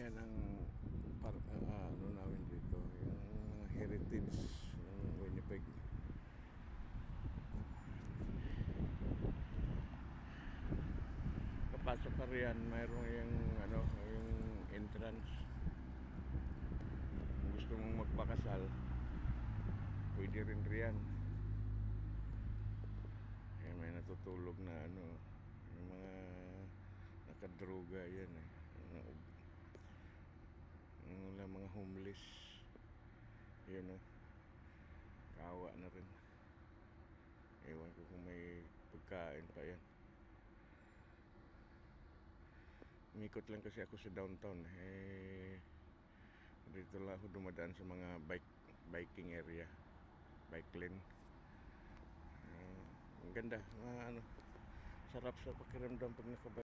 Yan ang ano namin dito, yung heritage ng Winnipeg. Kapasok ka riyan, mayroon yung ano, yung entrance. Kung gusto mong magpakasal, pwede rin riyan. May natutulog na ano, yung mga nakadroga yan eh. Mga homeless. Yun o. Kawa na rin. Ewan ko kung may pagkain pa yan. Umikot lang kasi ako sa downtown. Dito lang ako dumadaan sa mga biking area. Bike lane. Ang ganda. Sarap sa pakiramdam pag nakabike.